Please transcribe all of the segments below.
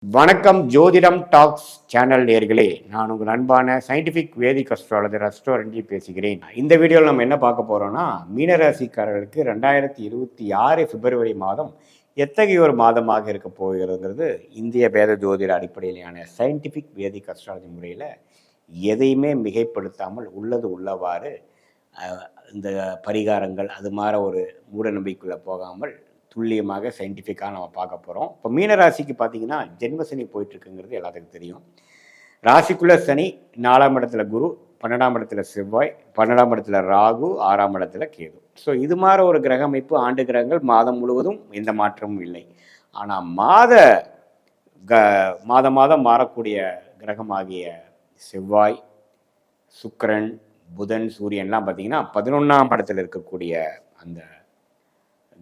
வணக்கம் ஜோதிடம் tax channel நேர்களே, நான் உங்கள் அன்பான சயின்டிஃபிக் வேதிக் அஸ்ட்ராலஜர் அஸ்ட்ரோரஞ்சி பேசுகிறேன். இந்த வீடியோவில் நம்ம என்ன பார்க்க போகிறோம்னா, மீனராசிக்காரர்களுக்கு 2026 பிப்ரவரி மாதம் எத்தகைய ஒரு மாதமாக இருக்க போகிறதுங்கிறது இந்திய வேத ஜோதிட அடிப்படையிலான சயின்டிஃபிக் வேதிக் அஸ்ட்ராலஜி முறையில் எதையுமே மிகைப்படுத்தாமல் உள்ளது உள்ளவாறு இந்த பரிகாரங்கள் அது மாதிரி ஒரு மூட நம்பிக்கைக்குள்ளே போகாமல் துல்லியமாக சயின்டிஃபிக்காக நம்ம பார்க்க போகிறோம். இப்போ மீனராசிக்கு பார்த்தீங்கன்னா ஜென்மசனி போயிட்டுருக்குங்கிறது எல்லாத்துக்கும் தெரியும். ராசிக்குள்ளே சனி, 4ஆம் இடத்துல குரு, 12ஆம் இடத்துல செவ்வாய், 12ஆம் இடத்துல ராகு, 6ஆம் இடத்துல கேது. ஸோ இது மாதிரி ஒரு கிரக அமைப்பு ஆண்டு கிரகங்கள் மாதம் முழுவதும் எந்த மாற்றமும் இல்லை. ஆனால் மாதம் மாறக்கூடிய கிரகமாகிய செவ்வாய், சுக்கிரன், புதன், சூரியன்லாம் பார்த்தீங்கன்னா 11ஆம் இடத்துல இருக்கக்கூடிய அந்த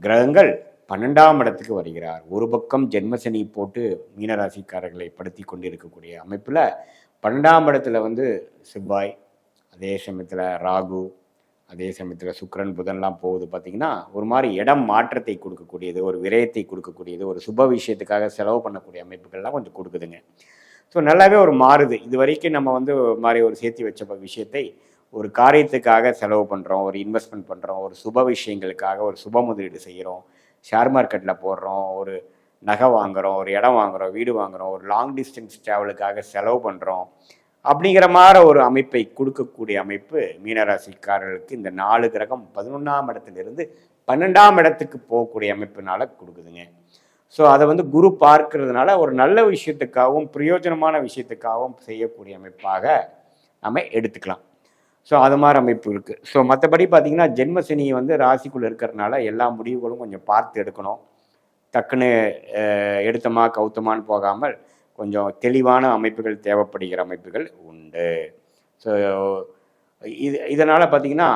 கிரகங்கள் 12ஆம் இடத்துக்கு வருகிறார். ஒரு பக்கம் ஜென்மசனி போட்டு மீனராசிக்காரர்களை படுத்தி கொண்டு இருக்கக்கூடிய அமைப்பில் 12ஆம் இடத்துல செவ்வாய், அதே சமயத்தில் ராகு, அதே சமயத்தில் சுக்கிரன், புதன்லாம் போகுது. பார்த்திங்கன்னா ஒரு மாதிரி இடம் மாற்றத்தை கொடுக்கக்கூடியது, ஒரு விரயத்தை கொடுக்கக்கூடியது, ஒரு சுப விஷயத்துக்காக செலவு பண்ணக்கூடிய அமைப்புகள்லாம் கொஞ்சம் கொடுக்குதுங்க. ஸோ நல்லாவே ஒரு மாறுது. இது வரைக்கும் நம்ம மாதிரி ஒரு சேர்த்து வச்ச விஷயத்தை ஒரு காரியத்துக்காக செலவு பண்ணுறோம், ஒரு இன்வெஸ்ட்மெண்ட் பண்ணுறோம், ஒரு சுப விஷயங்களுக்காக ஒரு சுப முதலீடு செய்கிறோம், ஷேர் மார்க்கெட்டில் போடுறோம், ஒரு நகை வாங்குகிறோம், ஒரு இடம் வாங்குகிறோம், வீடு வாங்குகிறோம், ஒரு லாங் டிஸ்டன்ஸ் ட்ராவலுக்காக செலவு பண்ணுறோம். அப்படிங்கிற மாதிரி ஒரு அமைப்பை கொடுக்கக்கூடிய அமைப்பு மீனராசிக்காரர்களுக்கு இந்த 4 கிரகம் 11ஆம் இடத்துலேருந்து 12ஆம் இடத்துக்கு போகக்கூடிய அமைப்புனால கொடுக்குதுங்க. ஸோ அதை குரு பார்க்கறதுனால ஒரு நல்ல விஷயத்துக்காகவும் பிரயோஜனமான விஷயத்துக்காகவும் செய்யக்கூடிய அமைப்பாக நம்ம எடுத்துக்கலாம். ஸோ அது மாதிரி அமைப்பு இருக்குது. ஸோ மற்றபடி பார்த்திங்கன்னா ஜென்மசனி ராசிக்குள்ளே இருக்கிறதுனால எல்லா முடிவுகளும் கொஞ்சம் பார்த்து எடுக்கணும். டக்குன்னு எடுத்தமா கவுத்தமான்னு போகாமல் கொஞ்சம் தெளிவான அமைப்புகள் தேவைப்படுகிற அமைப்புகள் உண்டு. ஸோ இதனால் பார்த்திங்கன்னா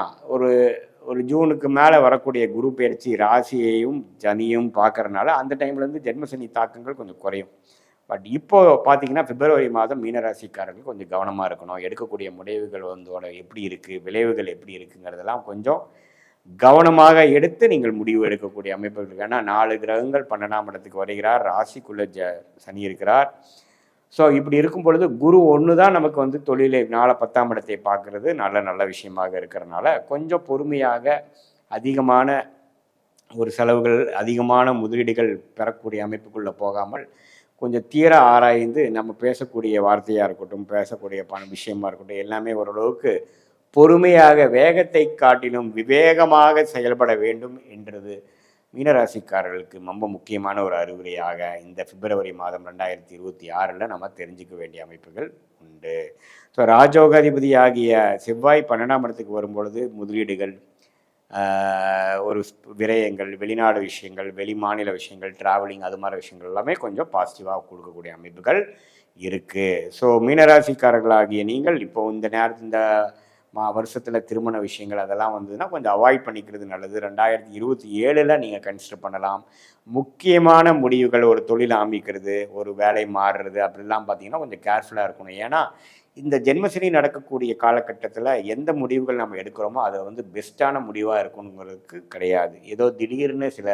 ஒரு ஜூனுக்கு மேலே வரக்கூடிய குரு பயிற்சி ராசியையும் சனியும் பார்க்கறதுனால அந்த டைம்லேருந்து ஜென்மசனி தாக்கங்கள் கொஞ்சம் குறையும். பட் இப்போது பார்த்தீங்கன்னா பிப்ரவரி மாதம் மீனராசிக்காரர்கள் கொஞ்சம் கவனமாக இருக்கணும். எடுக்கக்கூடிய முடிவுகள் எப்படி இருக்குது, விளைவுகள் எப்படி இருக்குங்கிறதெல்லாம் கொஞ்சம் கவனமாக எடுத்து நீங்கள் முடிவு எடுக்கக்கூடிய அமைப்புகள். ஏன்னா 4 கிரகங்கள் 12ஆம் இடத்துக்கு வருகிறார், ராசிக்குள்ளே சனி இருக்கிறார். ஸோ இப்படி இருக்கும் பொழுது குரு ஒன்று தான் நமக்கு தொழிலை 10ஆம் இடத்தை பார்க்குறது நல்ல விஷயமாக இருக்கிறனால கொஞ்சம் பொறுமையாக அதிகமான ஒரு செலவுகள், அதிகமான முதலீடுகள் பெறக்கூடிய அமைப்புக்குள்ளே போகாமல் கொஞ்சம் தீர ஆராய்ந்து நம்ம பேசக்கூடிய வார்த்தையாக இருக்கட்டும், பேசக்கூடிய விஷயமா இருக்கட்டும், எல்லாமே ஓரளவுக்கு பொறுமையாக வேகத்தை காட்டிலும் விவேகமாக செயல்பட வேண்டும் என்றது மீனராசிக்காரர்களுக்கு ரொம்ப முக்கியமான ஒரு அறிவுரையாக இந்த பிப்ரவரி மாதம் 2026 நம்ம தெரிஞ்சுக்க வேண்டிய அமைப்புகள் உண்டு. ஸோ ராஜோகாதிபதியாகிய செவ்வாய் 12ஆம் இடத்துக்கு வரும்பொழுது முதலீடுகள், ஒரு விரயங்கள், வெளிநாடு விஷயங்கள், வெளி மாநில விஷயங்கள், ட்ராவலிங், அது மாதிரி விஷயங்கள் எல்லாமே கொஞ்சம் பாசிட்டிவாக கொடுக்கக்கூடிய அமைப்புகள் இருக்குது. ஸோ மீனராசிக்காரர்களாகிய நீங்கள் இப்போ இந்த வருஷத்தில் திருமண விஷயங்கள் அதெல்லாம் வந்ததுன்னா கொஞ்சம் அவாய்ட் பண்ணிக்கிறது நல்லது. 2027 நீங்கள் கன்சிடர் பண்ணலாம். முக்கியமான முடிவுகள், ஒரு தொழில் ஆரம்பிக்கிறது, ஒரு வேலை மாறுறது அப்படிலாம் பார்த்தீங்கன்னா கொஞ்சம் கேர்ஃபுல்லாக இருக்கணும். ஏன்னா இந்த ஜென்மசனி நடக்கக்கூடிய காலகட்டத்தில் எந்த முடிவுகள் நம்ம எடுக்கிறோமோ அதை பெஸ்ட்டான முடிவாக இருக்கணுங்கிறதுக்கு கிடையாது. ஏதோ திடீர்னு சில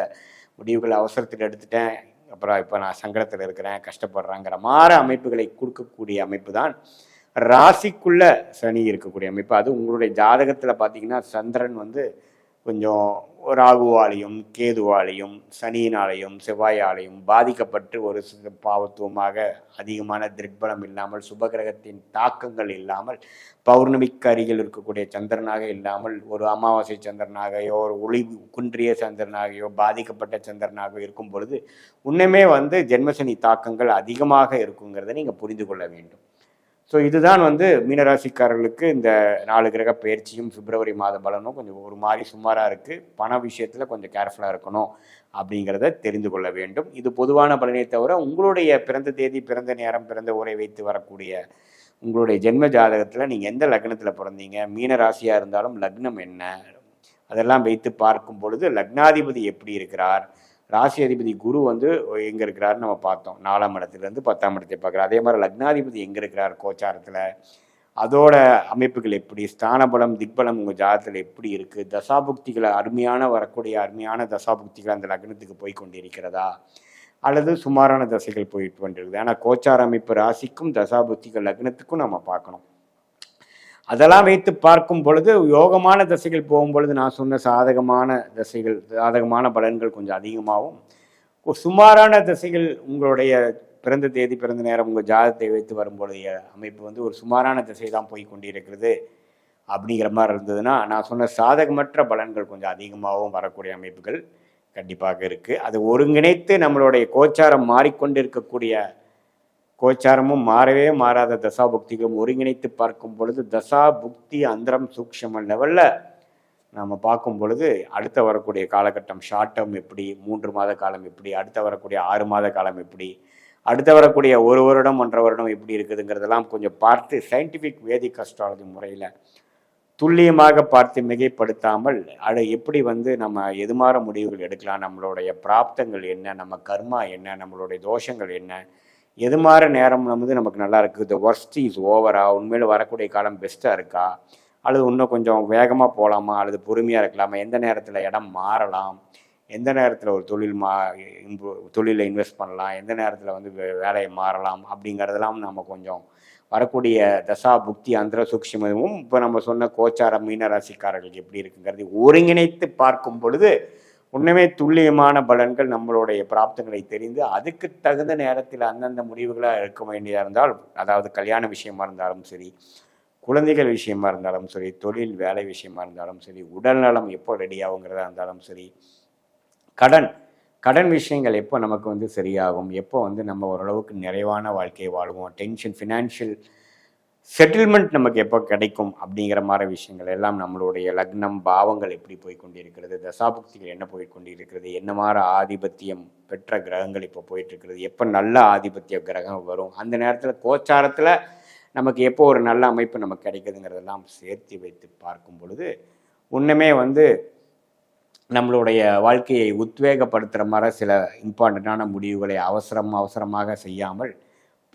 முடிவுகள் அவசரத்தில் எடுத்துட்டேன், அப்புறம் இப்போ நான் சங்கடத்தில் இருக்கிறேன், கஷ்டப்படுறேங்கிற மாதிரி அமைப்புகளை கொடுக்கக்கூடிய அமைப்பு தான் ராசிக்குள்ள சனி இருக்கக்கூடிய அமைப்பு. அது உங்களுடைய ஜாதகத்தில் பார்த்தீங்கன்னா சந்திரன் கொஞ்சம் ராகுவாலையும் கேதுவாலையும் சனியினாலையும் செவ்வாயாலையும் பாதிக்கப்பட்டு ஒரு பாவத்துவமாக அதிகமான திரிபலம் இல்லாமல், சுபகிரகத்தின் தாக்கங்கள் இல்லாமல், பௌர்ணமிக்கு அருகில் இருக்கக்கூடிய சந்திரனாக இல்லாமல், ஒரு அமாவாசை சந்திரனாகையோ ஒரு ஒளி குன்றிய சந்திரனாகையோ பாதிக்கப்பட்ட சந்திரனாக இருக்கும் பொழுது உன்னுமே ஜென்மசனி தாக்கங்கள் அதிகமாக இருக்குங்கிறத நீங்கள் புரிந்து கொள்ள வேண்டும். ஸோ இதுதான் மீனராசிக்காரர்களுக்கு இந்த 4 கிரக பயிற்சியும் பிப்ரவரி மாத பலனும் கொஞ்சம் ஒரு மாதிரி சுமாராக இருக்குது. பண விஷயத்தில் கொஞ்சம் கேர்ஃபுல்லாக இருக்கணும் அப்படிங்கிறத தெரிந்து கொள்ள வேண்டும். இது பொதுவான பலனை தவிர உங்களுடைய பிறந்த தேதி, பிறந்த நேரம், பிறந்த ஊரை வைத்து வரக்கூடிய உங்களுடைய ஜென்ம ஜாதகத்தில் நீங்கள் எந்த லக்னத்தில் பிறந்தீங்க, மீனராசியாக இருந்தாலும் லக்னம் என்ன, அதெல்லாம் வைத்து பார்க்கும் பொழுது லக்னாதிபதி எப்படி இருக்கிறார், ராசி அதிபதி குரு எங்கே இருக்கிறாருன்னு நம்ம பார்த்தோம். 4ஆம் இடத்துலேருந்து 10ஆம் இடத்தை பார்க்குறாரு. அதே மாதிரி லக்னாதிபதி எங்கே இருக்கிறார் கோச்சாரத்தில், அதோட அமைப்புகள் எப்படி, ஸ்தானபலம் திக்பலம் உங்கள் ஜாதகத்தில் எப்படி இருக்குது, தசாபுக்திகளை வரக்கூடிய அருமையான தசாபுக்திகள் அந்த லக்னத்துக்கு போய் கொண்டு இருக்கிறதா, அல்லது சுமாரான தசைகள் போயிட்டு வந்துருக்குது. ஆனால் கோச்சார அமைப்பு ராசிக்கும் தசாபுத்திகள் லக்னத்துக்கும் நம்ம பார்க்கணும். அதெல்லாம் வைத்து பார்க்கும் பொழுது யோகமான தசைகள் போகும் பொழுது நான் சொன்ன சாதகமான தசைகள், சாதகமான பலன்கள் கொஞ்சம் அதிகமாகவும், சுமாரான தசைகள் உங்களுடைய பிறந்த தேதி பிறந்த நேரம் உங்கள் ஜாதகத்தை வைத்து வரும்பொழுதைய அமைப்பு வந்து ஒரு சுமாரான திசை தான் போய் கொண்டிருக்கிறது அப்படிங்கிற மாதிரி இருந்ததுன்னா, நான் சொன்ன சாதகமற்ற பலன்கள் கொஞ்சம் அதிகமாகவும் வரக்கூடிய அமைப்புகள் கண்டிப்பாக இருக்குது. அது ஒருங்கிணைத்து நம்மளுடைய கோச்சாரம் மாறிக்கொண்டிருக்கக்கூடிய கோச்சாரமும் மாறவே மாறாத தசாபுக்திகளும் ஒருங்கிணைத்து பார்க்கும் பொழுது தசா புக்தி அந்தரம் சூக்ஷம லெவலில் நாம் பார்க்கும் பொழுது அடுத்த வரக்கூடிய காலகட்டம் ஷார்ட் டேர்ம் எப்படி, 3 மாத காலம் எப்படி, அடுத்த வரக்கூடிய 6 மாத காலம் எப்படி, அடுத்த வரக்கூடிய 1 வருடம் 1.5 வருடம் எப்படி இருக்குதுங்கிறதெல்லாம் கொஞ்சம் பார்த்து சயின்டிஃபிக் வேதிக் அஸ்ட்ராலஜி முறையில் துல்லியமாக பார்த்து மிகைப்படுத்தாமல் அது எப்படி வந்து நம்ம எதுமாற முடிவுகள் எடுக்கலாம், நம்மளுடைய பிராப்தங்கள் என்ன, நம்ம கர்மா என்ன, நம்மளுடைய தோஷங்கள் என்ன, எதுமாற நேரம் வந்து நமக்கு நல்லா இருக்குது, த ஒர்ஸ்ட் இஸ் ஓவரா, உண்மையில் வரக்கூடிய காலம் பெஸ்ட்டாக இருக்கா, அல்லது இன்னும் கொஞ்சம் வேகமாக போகலாமா, அல்லது பொறுமையாக இருக்கலாமா, எந்த நேரத்தில் இடம் மாறலாம், எந்த நேரத்தில் ஒரு தொழிலை இன்வெஸ்ட் பண்ணலாம், எந்த நேரத்தில் வந்து வேலையை மாறலாம் அப்படிங்கிறதெல்லாம் நம்ம கொஞ்சம் வரக்கூடிய தசா புக்தி அந்தர சூக்ஷ்மமும் இப்போ நம்ம சொன்ன கோச்சார மீனராசிக்காரர்களுக்கு எப்படி இருக்குங்கிறது ஒருங்கிணைத்து பார்க்கும் பொழுது உண்மையே துல்லியமான பலன்கள் நம்மளுடைய பிராப்தங்களை தெரிந்து அதுக்கு தகுந்த நேரத்தில் அந்தந்த முடிவுகளாக எடுக்க வேண்டியதாக இருந்தால், அதாவது கல்யாண விஷயமா இருந்தாலும் சரி, குழந்தைகள் விஷயமா இருந்தாலும் சரி, தொழில் வேலை விஷயமா இருந்தாலும் சரி, உடல் நலம் எப்போ ரெடி ஆகுங்கிறதா இருந்தாலும் சரி, கடன் விஷயங்கள் எப்போ நமக்கு வந்து சரியாகும், எப்போ வந்து நம்ம ஓரளவுக்கு நிறைவான வாழ்க்கையை வாழ்வோம், டென்ஷன் ஃபினான்ஷியல் செட்டில்மெண்ட் நமக்கு எப்போ கிடைக்கும் அப்படிங்கிற மாதிரி விஷயங்கள் எல்லாம் நம்மளுடைய லக்னம் பாவங்கள் எப்படி போய்கொண்டிருக்கிறது, தசாபுக்திகள் என்ன போய்கொண்டிருக்கிறது, என்ன மாதிரி ஆதிபத்தியம் பெற்ற கிரகங்கள் இப்போ போயிட்டுருக்கிறது, எப்போ நல்ல ஆதிபத்திய கிரகம் வரும், அந்த நேரத்தில் கோச்சாரத்தில் நமக்கு எப்போ ஒரு நல்ல அமைப்பு நமக்கு கிடைக்குதுங்கிறதெல்லாம் சேர்த்து வைத்து பார்க்கும் பொழுது ஒன்றுமே வந்து நம்மளுடைய வாழ்க்கையை உத்வேகப்படுத்துகிற மாதிரி சில இம்பார்ட்டண்ட்டான முடிவுகளை அவசரமாக செய்யாமல்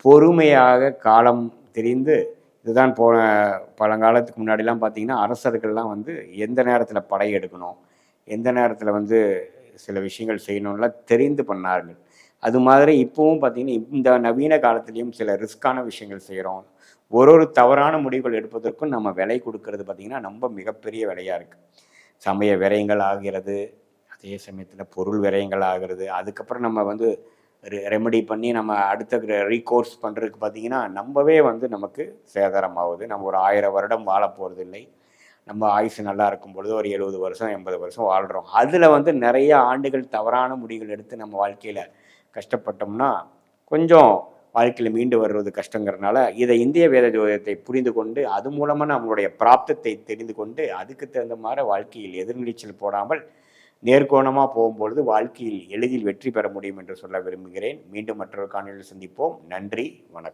பொறுமையாக காலம் தெரிந்து, இதுதான் பழங்காலத்துக்கு முன்னாடிலாம் பார்த்திங்கன்னா அரசர்கள்லாம் வந்து எந்த நேரத்தில் படை எடுக்கணும், எந்த நேரத்தில் வந்து சில விஷயங்கள் செய்யணும்லாம் தெரிந்து பண்ணார்கள். அது மாதிரி இப்போவும் பார்த்திங்கன்னா இந்த நவீன காலத்துலேயும் சில ரிஸ்க்கான விஷயங்கள் செய்கிறோம். ஒரு தவறான முடிவுகள் எடுப்பதற்கும் நம்ம விலை கொடுக்கறது பார்த்திங்கன்னா ரொம்ப மிகப்பெரிய விலையாக இருக்குது. சமய விரயங்கள் ஆகிறது, அதே சமயத்தில் பொருள் விரயங்கள் ஆகிறது. அதுக்கப்புறம் நம்ம வந்து ரெமெடி பண்ணி நம்ம அடுத்த ரீகோர்ஸ் பண்ணுறதுக்கு பார்த்திங்கன்னா நம்மவே வந்து நமக்கு சேதாரமாகுது. நம்ம ஒரு 1000 வருடம் வாழ போகிறது இல்லை. நம்ம ஆயுசு நல்லா இருக்கும் பொழுது ஒரு 70 வருஷம் 80 வருஷம் வாழ்கிறோம். அதில் வந்து நிறைய ஆண்டுகள் தவறான முடிவுகள் எடுத்து நம்ம வாழ்க்கையில் கஷ்டப்பட்டோம்னா கொஞ்சம் வாழ்க்கையில் மீண்டு வருவது கஷ்டங்கிறதுனால இதை இந்திய வேத ஜோதிடத்தை புரிந்து கொண்டு அது மூலமாக நம்மளுடைய பிராப்தத்தை தெரிந்து கொண்டு அதுக்கு தகுந்த மாதிரி வாழ்க்கையில் எதிர்நீச்சல் போடாமல் நேர்கோணமாக போகும்பொழுது வாழ்க்கையில் எளிதில் வெற்றி பெற முடியும் என்று சொல்ல விரும்புகிறேன். மீண்டும் மற்றொரு காணொளியில் சந்திப்போம். நன்றி, வணக்கம்.